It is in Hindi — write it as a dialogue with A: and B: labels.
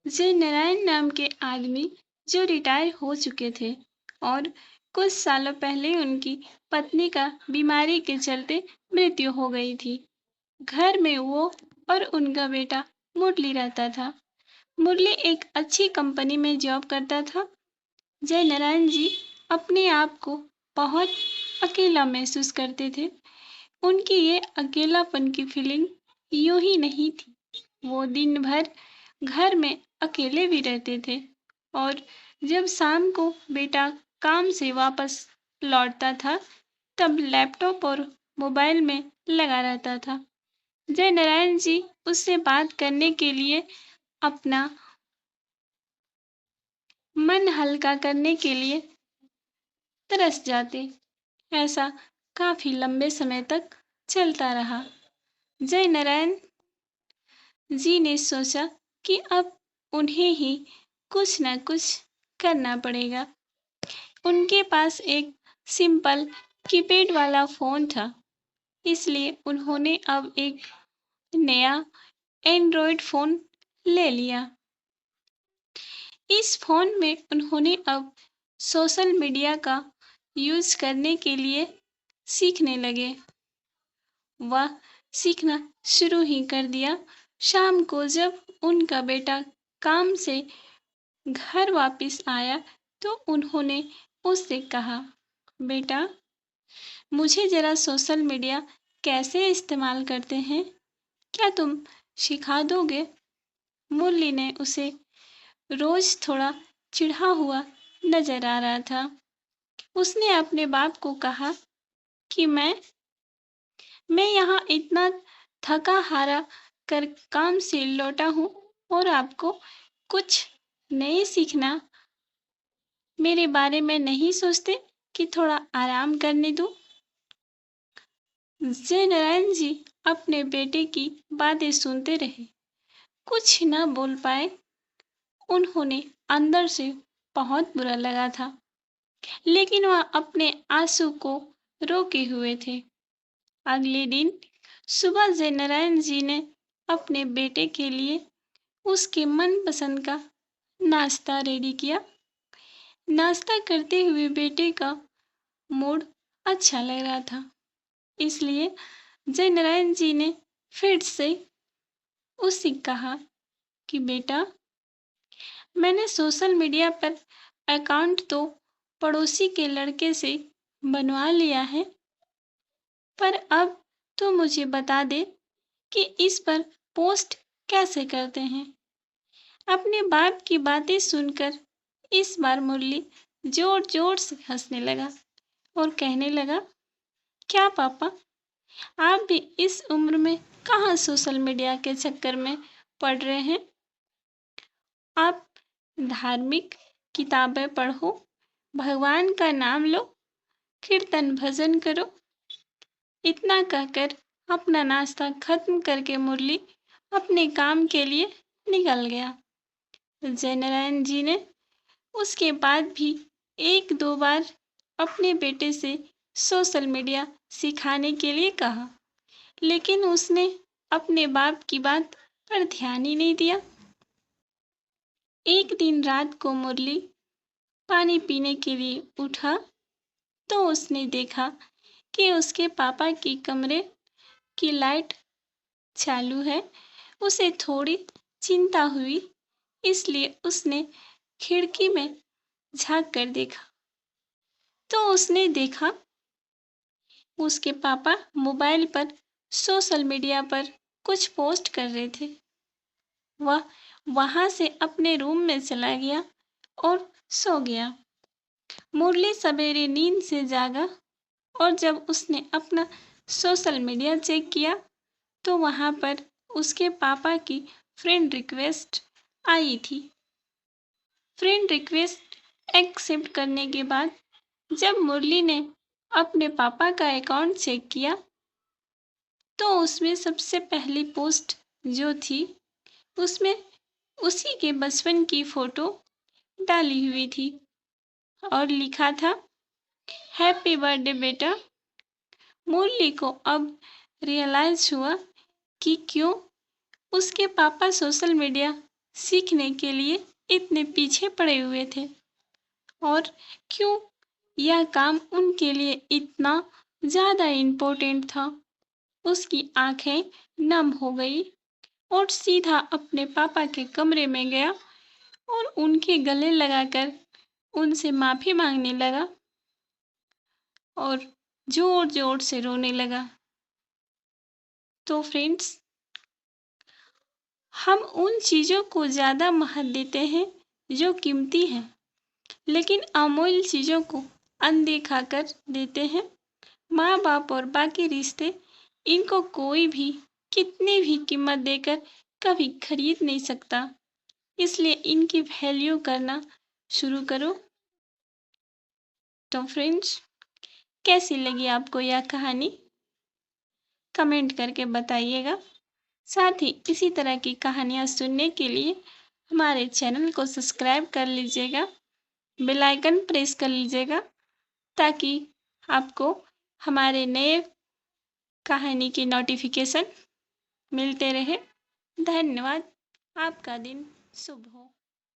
A: जय नारायण नाम के आदमी जो रिटायर हो चुके थे और कुछ सालों पहले उनकी पत्नी का बीमारी के चलते मृत्यु हो गई थी। घर में वो और उनका बेटा मुरली रहता था। मुरली एक अच्छी कंपनी में जॉब करता था। जय नारायण जी अपने आप को बहुत अकेला महसूस करते थे। उनकी ये अकेलापन की फीलिंग यूं ही नहीं थी। वो दिन भर घर में अकेले भी रहते थे और जब शाम को बेटा काम से वापस लौटता था तब लैपटॉप और मोबाइल में लगा रहता था। जय नारायण जी उससे बात करने के लिए, अपना मन हल्का करने के लिए तरस जाते। ऐसा काफी लंबे समय तक चलता रहा। जय नारायण जी ने सोचा कि अब उन्हें ही कुछ न कुछ करना पड़ेगा। उनके पास एक सिंपल कीपैड वाला फ़ोन था, इसलिए उन्होंने अब एक नया एंड्रॉयड फ़ोन ले लिया। इस फ़ोन में उन्होंने अब सोशल मीडिया का यूज़ करने के लिए सीखने लगे। वह सीखना शुरू ही कर दिया। शाम को जब उनका बेटा काम से घर वापस आया तो उन्होंने उससे कहा, बेटा मुझे ज़रा सोशल मीडिया कैसे इस्तेमाल करते हैं, क्या तुम सिखा दोगे? मुरली ने उसे रोज थोड़ा चिढ़ा हुआ नजर आ रहा था। उसने अपने बाप को कहा कि मैं यहाँ इतना थका हारा कर काम से लौटा हूँ और आपको कुछ नहीं सीखना, मेरे बारे में नहीं सोचते कि थोड़ा आराम करने दूँ। जय नारायण जी अपने बेटे की बातें सुनते रहे, कुछ न बोल पाए। उन्होंने अंदर से बहुत बुरा लगा था, लेकिन वह अपने आंसू को रोके हुए थे। अगले दिन सुबह जय नारायण जी ने अपने बेटे के लिए उसके मनपसंद का नाश्ता रेडी किया। नाश्ता करते हुए बेटे का मूड अच्छा लग रहा था, इसलिए जय नारायण जी ने फिर से उससे कहा कि बेटा मैंने सोशल मीडिया पर अकाउंट तो पड़ोसी के लड़के से बनवा लिया है, पर अब तो मुझे बता दे कि इस पर पोस्ट कैसे करते हैं। अपने बाप की बातें सुनकर इस बार मुरली जोर जोर से हंसने लगा और कहने लगा, क्या पापा, आप भी इस उम्र में कहाँ सोशल मीडिया के चक्कर में पड़ रहे हैं। आप धार्मिक किताबें पढ़ो, भगवान का नाम लो, कीर्तन भजन करो। इतना कहकर अपना नाश्ता खत्म करके मुरली अपने काम के लिए निकल गया। जय नारायण जी ने उसके बाद भी एक दो बार अपने बेटे से सोशल मीडिया सिखाने के लिए कहा, लेकिन उसने अपने बाप की बात पर ध्यान ही नहीं दिया। एक दिन रात को मुरली पानी पीने के लिए उठा तो उसने देखा कि उसके पापा की कमरे की लाइट चालू है। उसे थोड़ी चिंता हुई, इसलिए उसने खिड़की में झांक कर देखा तो उसने देखा उसके पापा मोबाइल पर सोशल मीडिया पर कुछ पोस्ट कर रहे थे। वह वहां से अपने रूम में चला गया और सो गया। मुरली सवेरे नींद से जागा और जब उसने अपना सोशल मीडिया चेक किया तो वहां पर उसके पापा की फ्रेंड रिक्वेस्ट आई थी। फ्रेंड रिक्वेस्ट एक्सेप्ट करने के बाद जब मुरली ने अपने पापा का अकाउंट चेक किया तो उसमें सबसे पहली पोस्ट जो थी उसमें उसी के बचपन की फोटो डाली हुई थी और लिखा था, हैप्पी बर्थडे बेटा। मुरली को अब रियलाइज हुआ कि क्यों उसके पापा सोशल मीडिया सीखने के लिए इतने पीछे पड़े हुए थे और क्यों यह काम उनके लिए इतना ज़्यादा इम्पोर्टेंट था। उसकी आंखें नम हो गई और सीधा अपने पापा के कमरे में गया और उनके गले लगाकर उनसे माफ़ी मांगने लगा और जोर जोर से रोने लगा। तो फ्रेंड्स, हम उन चीज़ों को ज़्यादा महत्व देते हैं जो कीमती हैं, लेकिन अमूल्य चीज़ों को अनदेखा कर देते हैं। माँ बाप और बाकी रिश्ते, इनको कोई भी कितनी भी कीमत देकर कभी खरीद नहीं सकता। इसलिए इनकी वैल्यू करना शुरू करो। तो फ्रेंड्स, कैसी लगी आपको यह कहानी? कमेंट करके बताइएगा। साथ ही इसी तरह की कहानियाँ सुनने के लिए हमारे चैनल को सब्सक्राइब कर लीजिएगा, बेल आइकन प्रेस कर लीजिएगा ताकि आपको हमारे नए कहानी की नोटिफिकेशन मिलते रहे। धन्यवाद। आपका दिन शुभ हो।